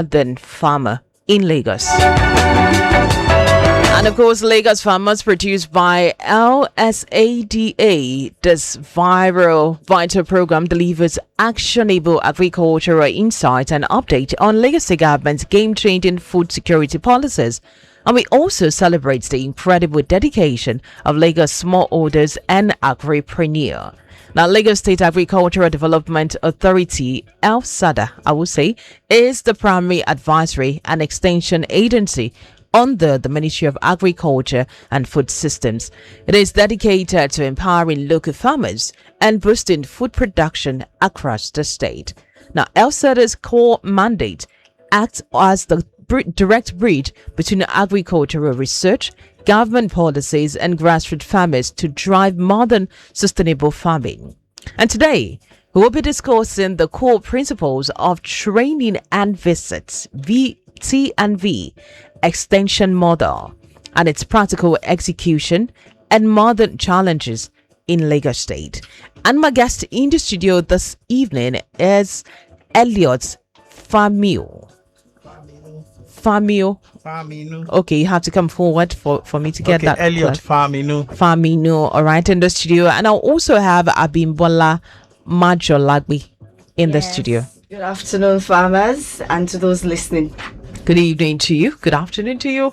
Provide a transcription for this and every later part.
than farmer in Lagos. And of course, Lagos farmers produced by LSADA. This vital program delivers actionable agricultural insight and update on Lagos State government's game-changing food security policies. And we also celebrate the incredible dedication of Lagos smallholders and agripreneurs. Now, Lagos State Agricultural Development Authority, LSADA, I would say, is the primary advisory and extension agency under the Ministry of Agriculture and Food Systems. It is dedicated to empowering local farmers and boosting food production across the state. Now, LSADA's core mandate acts as the direct bridge between agricultural research, government policies, and grassroots farmers to drive modern sustainable farming. And today, we will be discussing the core principles of training and visits, T&V, extension model, and its practical execution and modern challenges in Lagos State. And my guest in the studio this evening is Elliot Famio. Okay, you have to come forward for me to get that. Elliot Famino, all right, in the studio. And I'll also have Abimbola Majolagbi in the studio. Good afternoon, farmers, and to those listening. Good evening to you. Good afternoon to you.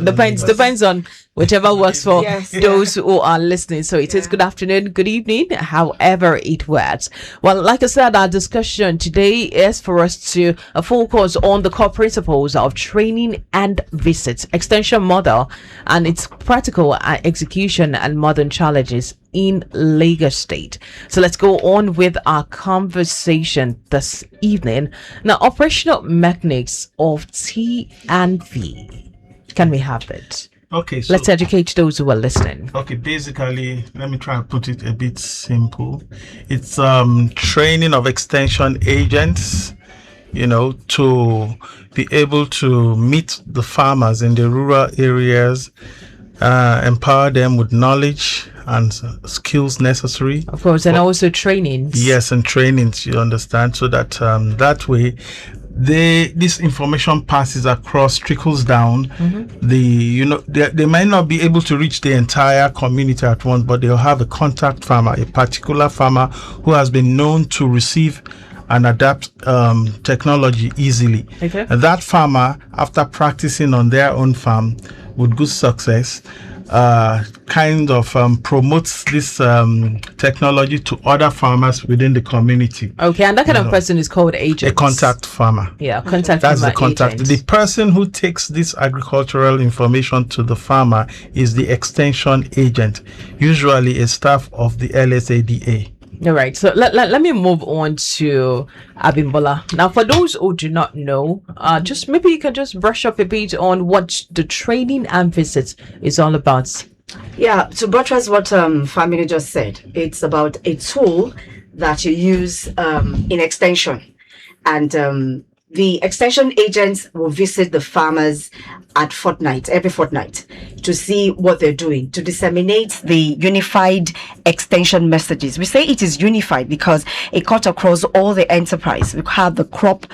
Depends on whichever works for those who are listening. So it is good afternoon, good evening, however it works. Well, like I said, our discussion today is for us to focus on the core principles of training and visits, extension model, and its practical execution and modern challenges in Lagos State. So let's go on with our conversation this evening. Now, operational mechanics of T&V. Can we have it? Okay, so let's educate those who are listening. Okay, basically, let me try and put it a bit simple. It's training of extension agents, to be able to meet the farmers in the rural areas, empower them with knowledge and skills necessary. Of course, and also trainings. Yes, and trainings, you understand, so that that way this information passes across, trickles down. They might not be able to reach the entire community at once, but they'll have a contact farmer, a particular farmer who has been known to receive and adapt technology easily. Okay. And that farmer, after practicing on their own farm with good success, promotes this technology to other farmers within the community. Okay, and that kind of person is called agent. A contact farmer. Yeah, contact That's farmer. The contact. Agent. The person who takes this agricultural information to the farmer is the extension agent, usually a staff of the LSADA. All right, so let me move on to Abimbola. Now, for those who do not know, just maybe you can just brush up a bit on what the training and visits is all about. Yeah, to buttress what Family just said, it's about a tool that you use in extension, and the extension agents will visit the farmers every fortnight, to see what they're doing, to disseminate the unified extension messages. We say it is unified because it cuts across all the enterprise. We have the crop,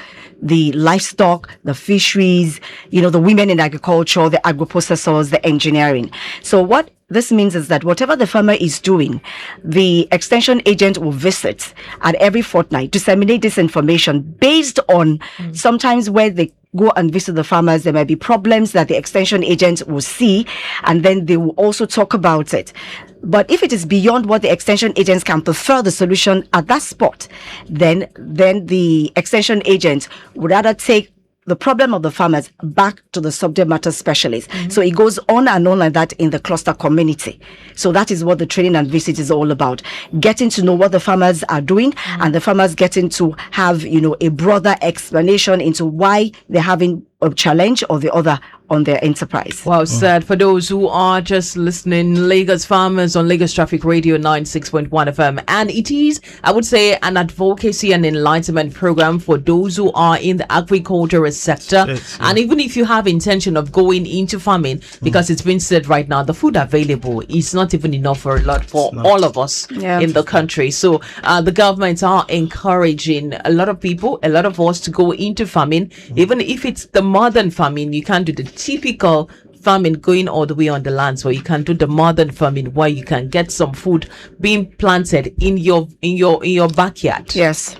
the livestock, the fisheries, the women in agriculture, the agro-processors, the engineering. So what this means is that whatever the farmer is doing, the extension agent will visit at every fortnight, disseminate this information based on sometimes where they go and visit the farmers, there might be problems that the extension agent will see, and then they will also talk about it. But if it is beyond what the extension agents can prefer the solution at that spot, then the extension agent would rather take the problem of the farmers back to the subject matter specialist. So it goes on and on like that in the cluster community. So that is what the training and visit is all about. Getting to know what the farmers are doing, and the farmers getting to have, a broader explanation into why they're having challenge or the other on their enterprise. Well said. For those who are just listening, Lagos Farmers on Lagos Traffic Radio 96.1 FM. And it is, I would say, an advocacy and enlightenment program for those who are in the agricultural sector. Yes, and even if you have intention of going into farming, because it's been said right now, the food available is not even enough for a lot for all of us in the country. So the governments are encouraging a lot of people, a lot of us to go into farming. Even if it's the modern farming, you can't do the typical farming going all the way on the land, so you can do the modern farming where you can get some food being planted in your backyard, Yes.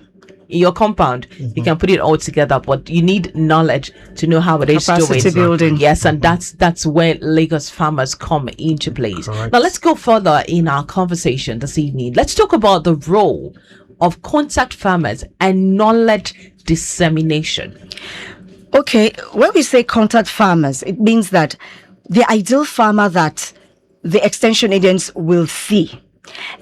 in your compound. You can put it all together, but you need knowledge to know how it is Capacity doing. building. Yes, and that's where Lagos Farmers come into place. Correct. Now let's go further in our conversation this evening. Let's talk about the role of contact farmers and knowledge dissemination. Okay, when we say contact farmers, it means that the ideal farmer that the extension agents will see.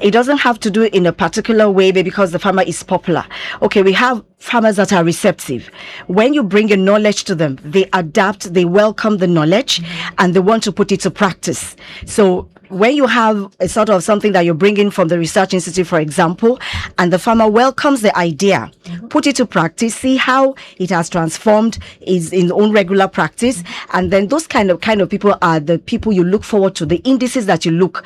It doesn't have to do it in a particular way because the farmer is popular. Okay, we have farmers that are receptive. When you bring a knowledge to them, they adapt, they welcome the knowledge, and they want to put it to practice. So when you have a sort of something that you're bringing from the research institute, for example, and the farmer welcomes the idea, put it to practice, see how it has transformed is in own regular practice, and then those kind of people are the people you look forward to, the indices that you look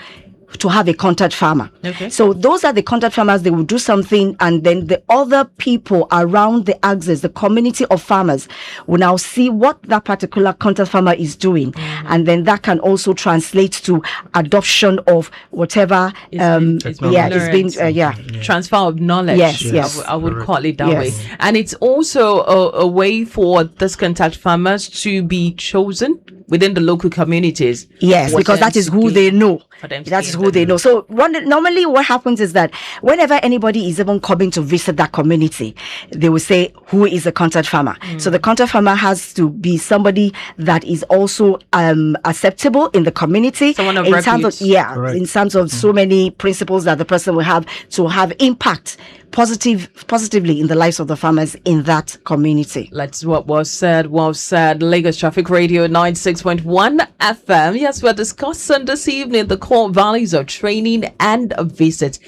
to have a contact farmer. Okay. So those are the contact farmers. They will do something, and then the other people around the axis, the community of farmers, will now see what that particular contact farmer is doing, and then that can also translate to adoption of whatever It's been transfer of knowledge. Yes. I would call it that Yes. way. And it's also a way for this contact farmers to be chosen within the local communities. Yes, For because them that is to who gain- they know. for them to That is gain who they them. know. So normally what happens is that whenever anybody is even coming to visit that community, they will say, who is a contact farmer? So the contact farmer has to be somebody that is also acceptable in the community. Someone of in terms repute. of, Correct. in terms of so many principles that the person will have to have impact positively in the lives of the farmers in that community. That's what was said. Well said. Lagos Traffic Radio 96.1 FM. Yes, we're discussing this evening the core values of training and a visit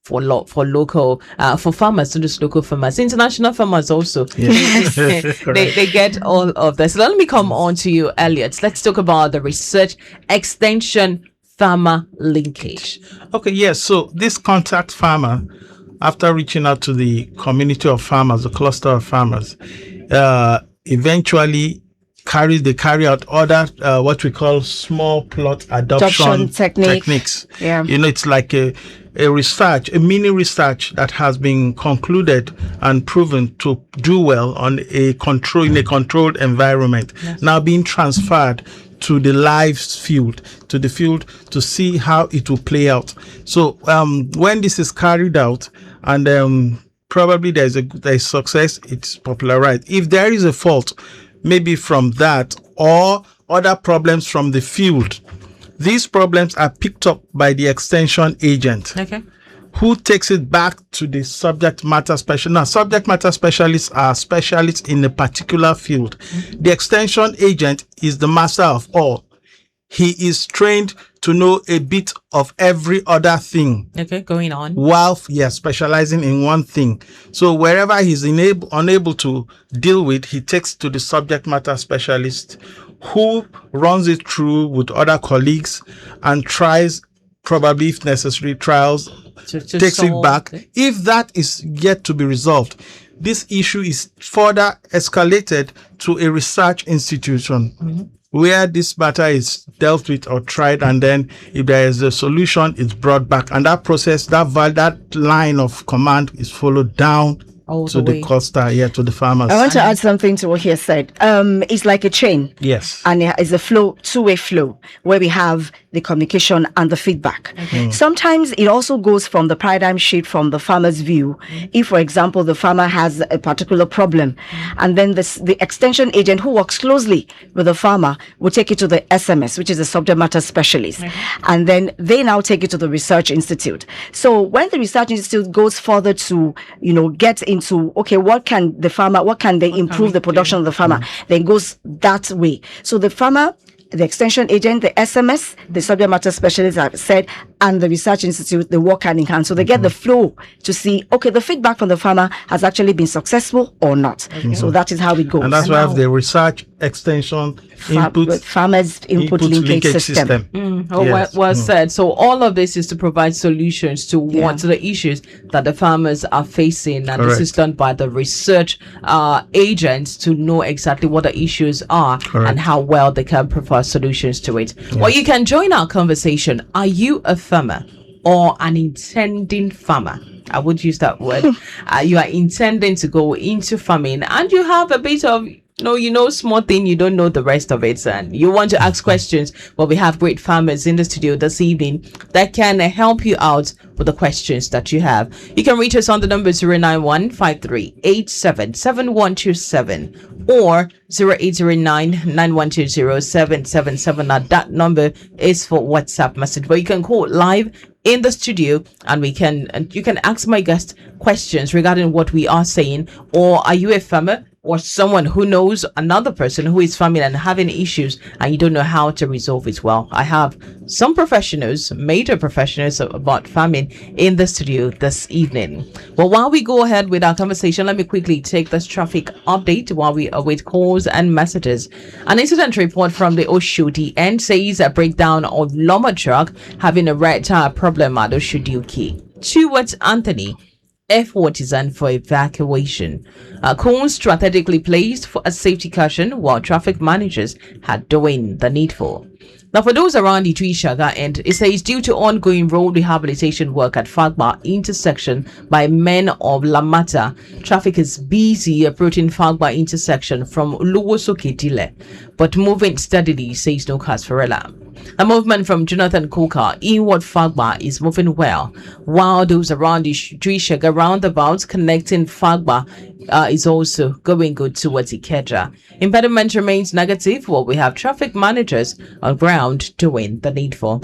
for local for farmers, not just local farmers, international farmers also. they get all of this. Let me come on to you, Elliot. Let's talk about the research extension farmer linkage. Okay, yes. So this contact farmer, after reaching out to the community of farmers, the cluster of farmers, eventually carry out other what we call small plot adoption techniques. Yeah. It's like a mini research that has been concluded and proven to do well on a controlled environment, now being transferred to the live field, to see how it will play out. So when this is carried out and probably there's success, it's popularized. If there is a fault, maybe from that or other problems from the field, these problems are picked up by the extension agent. Okay. Who takes it back to the subject matter specialist. Now, subject matter specialists are specialists in a particular field. The extension agent is the master of all. He is trained to know a bit of every other thing. Okay, going on. While specializing in one thing. So wherever he's unable to deal with, he takes to the subject matter specialist, who runs it through with other colleagues and tries, probably if necessary, trials, takes it back. If that is yet to be resolved, this issue is further escalated to a research institution where this matter is dealt with or tried, and then if there is a solution, it's brought back, and that process, that line of command is followed down All to the the way. cluster, to the farmers. I want to add something to what he has said. It's like a chain. Yes. And it's a two-way flow, where we have the communication, and the feedback. Sometimes it also goes from the paradigm shift from the farmer's view. If, for example, the farmer has a particular problem, and then the extension agent who works closely with the farmer will take it to the SMS, which is the subject matter specialist, and then they now take it to the research institute. So when the research institute goes further to, get into, okay, what can they improve the production of the farmer, then goes that way. So the farmer, the extension agent, the SMS, the subject matter specialist, I've said, and the research institute, they work hand in hand. So they get the flow to see, okay, the feedback from the farmer has actually been successful or not. So that is how it goes. And that's why I have the research extension input farmers input linkage system. Well said. So all of this is to provide solutions to to the issues that the farmers are facing, and this is done by the research agents to know exactly what the issues are and how well they can provide solutions to it. Well, you can join our conversation. Are you a farmer or an intending farmer? I would use that word. You are intending to go into farming, and you have a bit of small thing, you don't know the rest of it, and you want to ask questions. Well, we have great farmers in the studio this evening that can help you out with the questions that you have. You can reach us on the number 09153877127 or 080991207777. Now that number is for WhatsApp message, but you can call live in the studio, and you can ask my guest questions regarding what we are saying. Or are you a farmer or someone who knows another person who is farming and having issues, and you don't know how to resolve it? Well, I have some professionals, major professionals about farming in the studio this evening. Well, while we go ahead with our conversation, let me quickly take this traffic update while we await calls and messages. An incident report from the Oshodi end says a breakdown of lumber truck having a red tire problem at Oshodi Uki towards Anthony. Effort is on for evacuation. Cones strategically placed for a safety caution while traffic managers had doing the needful. Now, for those around the Trishaga end, it says due to ongoing road rehabilitation work at Fagba intersection by men of Lamata, traffic is busy approaching Fagba intersection from Luwosoke Dile, but moving steadily, says Nokas Farella. A movement from Jonathan Coker inward Fagba is moving well, while those around the Trishaga roundabout connecting Fagba is also going good towards Ikeja. Impediment remains negative, while we have traffic managers on ground doing the needful.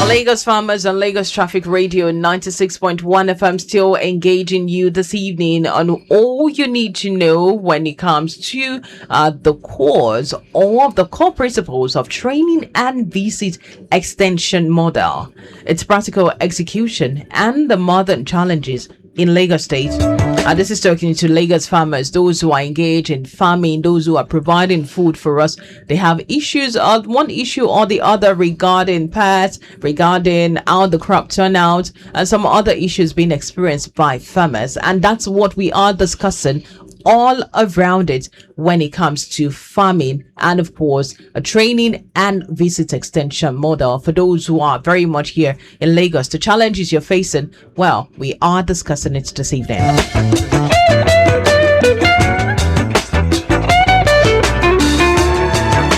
Lagos farmers on Lagos Traffic Radio 96.1 FM still engaging you this evening on all you need to know when it comes to the cause or the core principles of training and visit extension model, its practical execution, and the modern challenges in Lagos State. This is talking to Lagos farmers, those who are engaged in farming, those who are providing food for us. They have issues, one issue or the other regarding pests, regarding how the crop turn out, and some other issues being experienced by farmers. And that's what we are discussing all around it when it comes to farming, and of course a training and visit extension model for those who are very much here in Lagos. The challenges you're facing, well, we are discussing it this evening.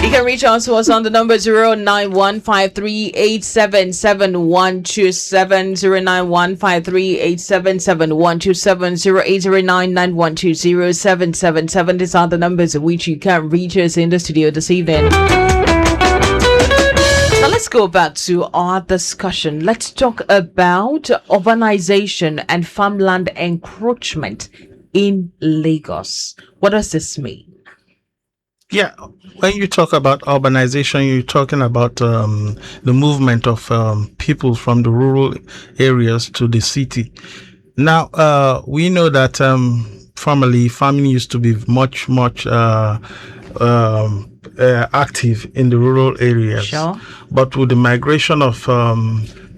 You can reach out to us on the number 09153877127, 09153877127, These are the numbers at which you can reach us in the studio this evening. Now let's go back to our discussion. Let's talk about urbanization and farmland encroachment in Lagos. What does this mean? Yeah, when you talk about urbanization, you're talking about the movement of people from the rural areas to the city. Now, we know that formerly farming used to be much active in the rural areas. Sure. But with the migration of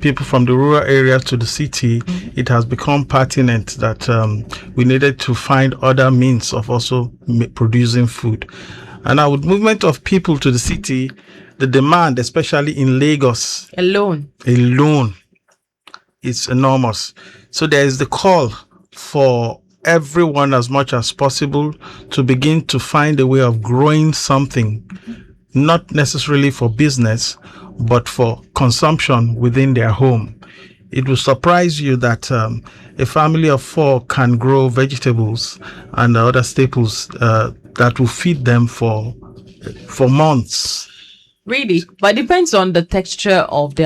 people from the rural areas to the city, it has become pertinent that we needed to find other means of also producing food. And now with movement of people to the city, the demand, especially in Lagos alone is enormous. So there is the call for everyone as much as possible to begin to find a way of growing something not necessarily for business, but for consumption within their home. It will surprise you that a family of 4 can grow vegetables and other staples that will feed them for months. Really, but it depends on the texture of the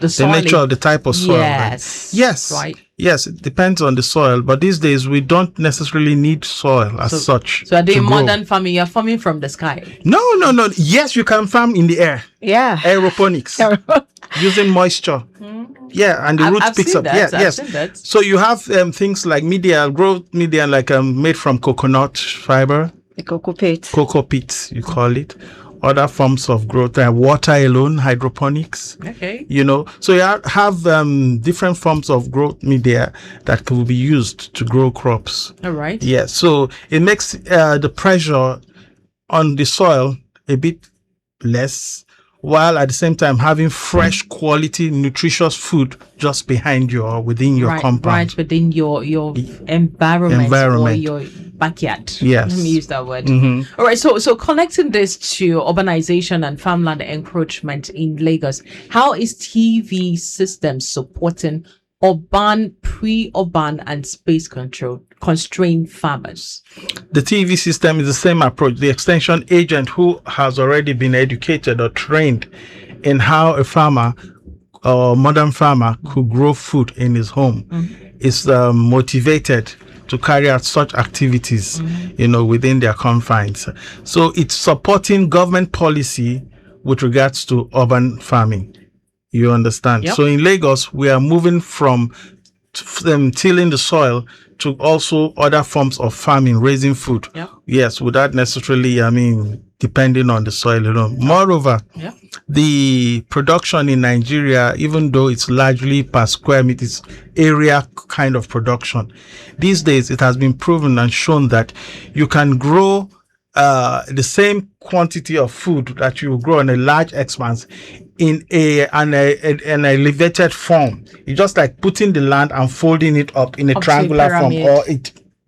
soil. The nature of the type of soil. Yes. Yes. Right. Yes, it depends on the soil. But these days, we don't necessarily need soil as such. So are they to grow. modern farming? You're farming from the sky. No. Yes, you can farm in the air. Yeah. Aeroponics. Using moisture. Yeah, and the roots I've picks seen up. that. Yeah, I've yes. seen that. So you have things like growth media, like made from coconut fiber, The cocoa pit. cocoa pits, you call it. Other forms of growth, water alone, hydroponics. Okay. So you have different forms of growth media that could be used to grow crops. All right. Yeah, so it makes the pressure on the soil a bit less, while at the same time having fresh quality nutritious food just behind you or within your compound. Right within your environment or your backyard. Yes. Let me use that word. All right. So connecting this to urbanization and farmland encroachment in Lagos, how is TV system supporting urban, pre-urban, and space constrained farmers? The TV system is the same approach. The extension agent who has already been educated or trained in how a farmer or modern farmer could grow food in his home is motivated to carry out such activities, within their confines. So it's supporting government policy with regards to urban farming. You understand? Yep. So in Lagos, we are moving from tilling the soil to also other forms of farming, raising food. Yep. Yes, without necessarily, depending on the soil. Moreover, Yep. the production in Nigeria, even though it's largely per square meter, it's area kind of production. These days, it has been proven and shown that you can grow the same quantity of food that you grow on a large expanse in an elevated form. It's just like putting the land and folding it up in a triangular form, or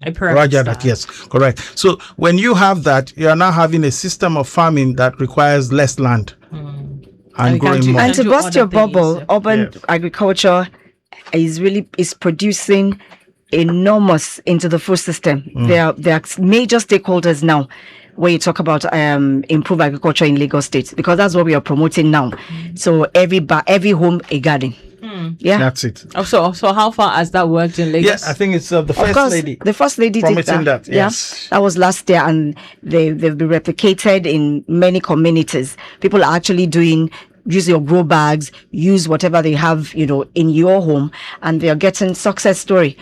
a pyramid Roger style. that, yes, correct. So when you have that, you are now having a system of farming that requires less land and growing more. And to do bust other your bubble, things, urban agriculture is producing enormous into the food system. There are major stakeholders now when you talk about improve agriculture in Lagos State, because that's what we are promoting now. So every home a garden. Yeah, That's it. So how far has that worked in Lagos? Yes, I think it's the of first course, lady. the first lady did promoting that, Yeah, yes. that was last year, and they've been replicated in many communities. People are actually use your grow bags, use whatever they have, in your home, and they are getting success story.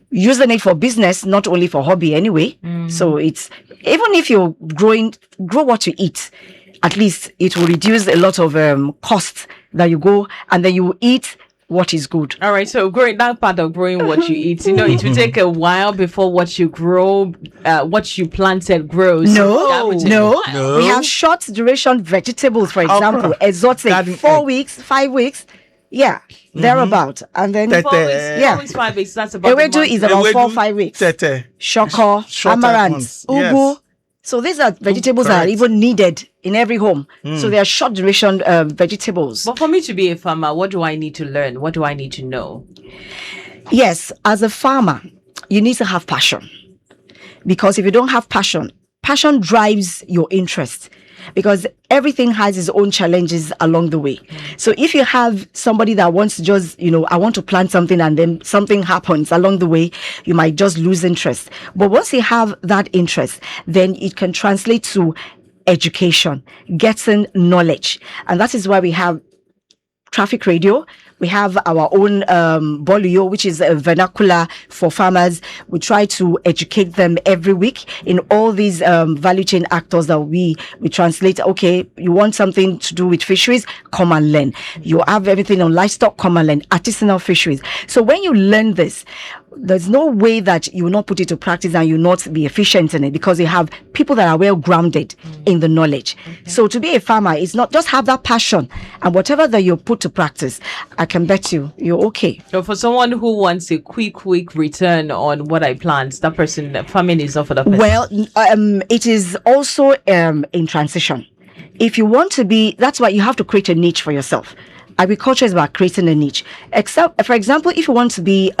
Using it for business, not only for hobby anyway. So it's, even if you're grow what you eat, at least it will reduce a lot of costs that you go, and then you eat what is good. All right, so that part of growing what you eat, it will take a while before what you grow, what you planted grows. That would take a while. We have short duration vegetables, for example, exotic, 4 weeks, 5 weeks. Yeah, thereabout. And then 4 weeks, 4 weeks, 5 weeks, that's about Ewedu is about 4 or 5 weeks. Shoko, amaranth, ugu. Yes. So these are vegetables that are even needed in every home. So they are short duration vegetables. But for me to be a farmer, what do I need to learn? What do I need to know? Yes, as a farmer, you need to have passion. Because if you don't have passion drives your interest. Because everything has its own challenges along the way. So if you have somebody that wants to just, I want to plant something, and then something happens along the way, you might just lose interest. But once you have that interest, then it can translate to education, getting knowledge. And that is why we have traffic radio. We have our own Boluyo, which is a vernacular for farmers. We try to educate them every week in all these value chain actors that we translate. Okay, you want something to do with fisheries? Come and learn. You have everything on livestock? Come and learn. Artisanal fisheries. So when you learn this, there's no way that you will not put it to practice and you will not be efficient in it, because you have people that are well grounded in the knowledge. So to be a farmer is not just have that passion, and whatever that you put to practice, I can bet you're okay. So for someone who wants a quick return on what I plant, farming is not for that person. Well, it is also in transition. if you want to be, that's why you have to create a niche for yourself. Agriculture is about creating a niche. Except, for example, if you want to be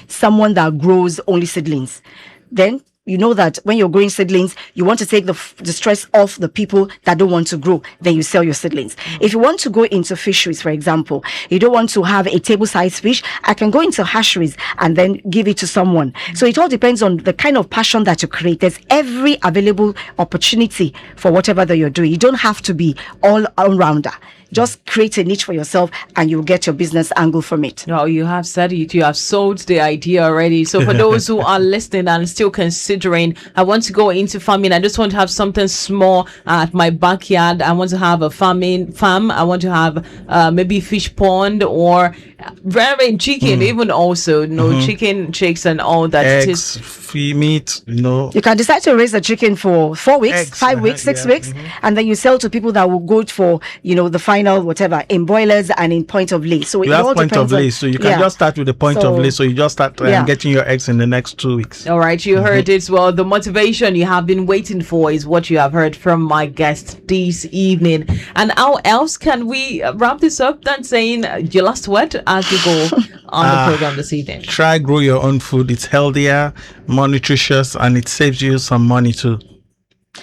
someone that grows only seedlings, then you know that when you're growing seedlings, you want to take the stress off the people that don't want to grow. Then you sell your seedlings. If you want to go into fisheries, for example, you don't want to have a table-sized fish, I can go into hatcheries and then give it to someone. So it all depends on the kind of passion that you create. There's every available opportunity for whatever that you're doing. You don't have to be all-rounder. Just create a niche for yourself and you'll get your business angle from it. No, you have said it. You have sold the idea already. So for those who are listening and still considering, I want to go into farming. I just want to have something small at my backyard. I want to have a farm. I want to have maybe fish pond or rearing chicken, even also, chicken, chicks and all that. Eggs, meat, You can decide to raise a chicken for 4 weeks, eggs, 5 weeks, 6 weeks, and then you sell to people that will go for, the final whatever in boilers and in point of lay. So you have point of lay, so you can just start with the point of lay. So you just start getting your eggs in the next 2 weeks. All right, you heard it. Well, the motivation you have been waiting for is what you have heard from my guest this evening. And how else can we wrap this up than saying your last word as you go on the program this evening? Try grow your own food. It's healthier, more nutritious, and it saves you some money too.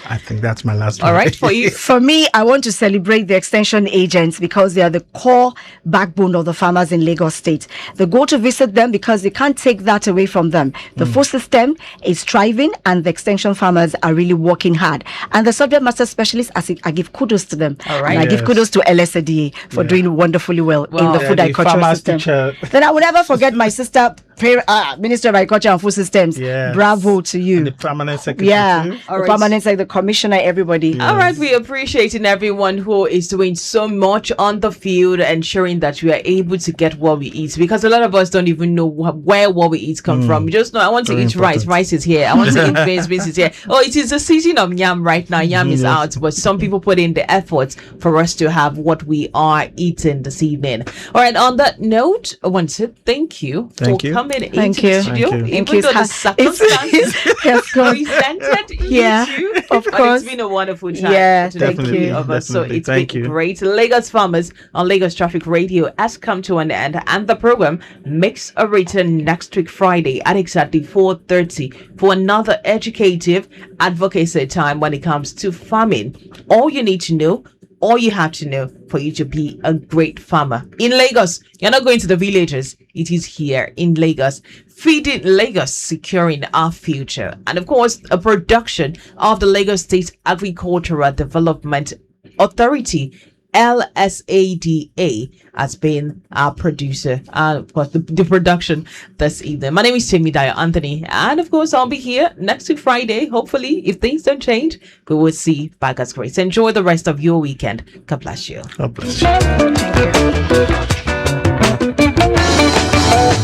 I think that's my last one. All right, for you. For me, I want to celebrate the extension agents because they are the core backbone of the farmers in Lagos State. They go to visit them because they can't take that away from them. The food system is thriving and the extension farmers are really working hard. And the subject matter specialists, I give kudos to them. All right. And I give kudos to LSADA for doing wonderfully well in the food agricultural system. Teacher. Then I will never forget my sister, Minister of Agriculture and Food Systems. Yes. Bravo to you. And the permanent secretary. Yeah. Too. The permanent secretary, the commissioner, everybody. All right, we appreciating everyone who is doing so much on the field, ensuring that we are able to get what we eat, because a lot of us don't even know where what we eat come from. We just know I want to eat rice. Rice is here. I want to eat beans. Beans is here. Oh, it is the season of yam right now. Yam is out, but some people put in the efforts for us to have what we are eating this evening. All right, on that note, I want to thank you for coming into the studio. Even though the circumstances presented you, of course. It's been a wonderful time. Yeah, thank you. Of us. So it's been great. Lagos Farmers on Lagos Traffic Radio has come to an end, and the program makes a return next week Friday at exactly 4:30 for another educative advocacy time when it comes to farming. All you need to know, all you have to know for you to be a great farmer in Lagos. You're not going to the villages. It is here in Lagos. Feeding Lagos, securing our future. And of course, a production of the Lagos State Agricultural Development Authority, LSADA, has been our producer. Of course, the production this evening. My name is Temidayo Anthony. And of course, I'll be here next week Friday. Hopefully, if things don't change, we will see by God's grace. Enjoy the rest of your weekend. God bless you. God bless you. Thank you.